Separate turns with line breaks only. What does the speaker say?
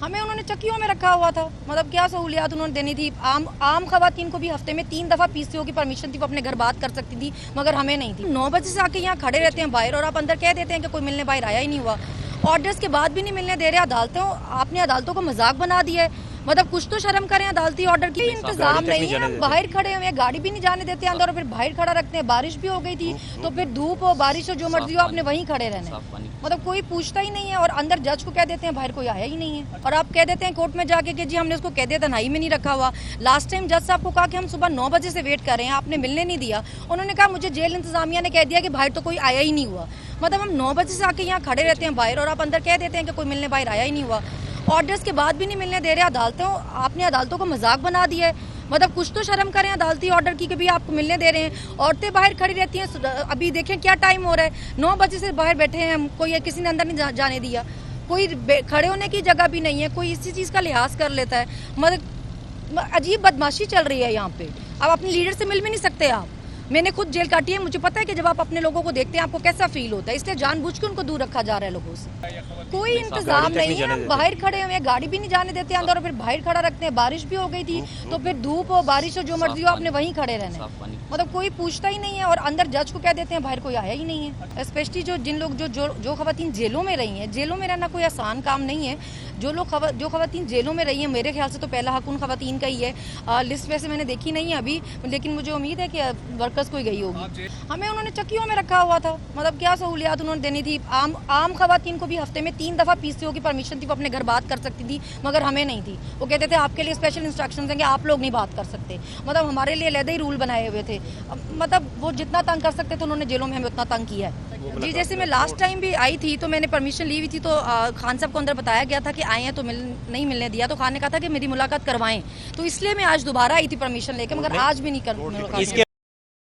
हमें उन्होंने चक्कियों में रखा हुआ था। मतलब क्या सहूलियात उन्होंने देनी थी। आम खवातीन को भी हफ्ते में 3 दफा पीसीओ की परमिशन थी, वो अपने घर बात कर सकती थी, मगर हमें नहीं थी। 9 बजे से आके यहाँ खड़े रहते हैं बाहर, और आप अंदर कह देते हैं कि कोई मिलने बाहर आया ही नहीं हुआ। ऑर्डर्स के बाद भी नहीं मिलने दे रहे अदालतों। आपने अदालतों को मजाक बना दिया है। मतलब कुछ तो शर्म करें, अदालती ऑर्डर की इंतजाम नहीं है। हम बाहर खड़े हुए हैं, गाड़ी भी नहीं जाने देते अंदर, और फिर बाहर खड़ा रखते हैं। बारिश भी हो गई थी, तो फिर धूप हो बारिश हो जो मर्जी हो, आपने वहीं खड़े रहना। मतलब कोई पूछता ही नहीं है, और अंदर जज को कह देते हैं बाहर कोई आया ही नहीं है, और आप कह देते हैं कोर्ट में जाके कि जी हमने उसको कह दिया तन्हाई में नहीं रखा हुआ। लास्ट टाइम जज साहब को कहा कि हम सुबह 9 बजे से वेट कर रहे हैं, आपने मिलने नहीं दिया। उन्होंने कहा मुझे जेल इंतजामिया ने कह दिया कि बाहर तो कोई आया ही नहीं हुआ। मतलब हम 9 बजे से आके यहाँ खड़े रहते हैं बाहर, और आप अंदर कह देते हैं कि कोई मिलने बाहर आया ही नहीं हुआ। ऑर्डर्स के बाद भी नहीं मिलने दे रहे अदालतों। आपने अदालतों को मजाक बना दिया है। मतलब कुछ तो शर्म करें अदालती ऑर्डर की कि भी आपको मिलने दे रहे हैं। औरतें बाहर खड़ी रहती हैं। अभी देखें क्या टाइम हो रहा है, 9 बजे से बाहर बैठे हैं हम, कोई किसी ने अंदर नहीं जाने दिया। कोई खड़े होने की जगह भी नहीं है, कोई इसी चीज़ का लिहाज कर लेता है। मतलब अजीब बदमाशी चल रही है यहाँ पे। अब अपने लीडर से मिल भी नहीं सकते आप। मैंने खुद जेल काटी है, मुझे पता है कि जब आप अपने लोगों को देखते हैं आपको कैसा फील होता है, इसलिए जानबूझ के उनको दूर रखा जा रहा है लोगों से। कोई इंतजाम नहीं है। हम बाहर खड़े हुए हैं, गाड़ी भी नहीं जाने देते अंदर, और फिर बाहर खड़ा रखते हैं। बारिश भी हो गई थी, तो फिर धूप हो बारिश हो जो मर्जी हो, आपने वहीं खड़े रहना। मतलब कोई पूछता ही नहीं है, और अंदर जज को कह देते हैं बाहर कोई आया ही नहीं है। स्पेशली जिन लोग जो खवातीन जेलों में रही हैं, जेलों में रहना कोई आसान काम नहीं है। जो खवातीन जेलों में रही हैं, मेरे ख्याल से तो पहला हक उन खवातीन का ही है। लिस्ट वैसे मैंने देखी नहीं है अभी, लेकिन मुझे उम्मीद है कि वर्कर्स कोई गई होगी। हमें उन्होंने चक्कियों में रखा हुआ था। मतलब क्या सहूलियात उन्होंने देनी थी। आम खवातीन को भी हफ्ते में 3 दफा पीसीओ की परमिशन थी, वो अपने घर बात कर सकती थी, मगर हमें नहीं थी। वो कहते थे आपके लिए स्पेशल इंस्ट्रक्शंस हैं कि आप लोग नहीं बात कर सकते। मतलब हमारे लिए अलग ही रूल बनाए हुए थे। मतलब वो जितना तंग कर सकते थे उन्होंने जेलों में हमें उतना तंग किया है। जी, जैसे मैं लास्ट टाइम भी आई थी तो मैंने परमिशन ली हुई थी, तो खान साहब को अंदर बताया गया था कि आए हैं, तो नहीं मिलने दिया। तो खान ने कहा था कि मेरी मुलाकात करवाएं, तो इसलिए मैं आज दोबारा आई थी परमिशन लेके, मगर आज भी नहीं कर मुलाकात।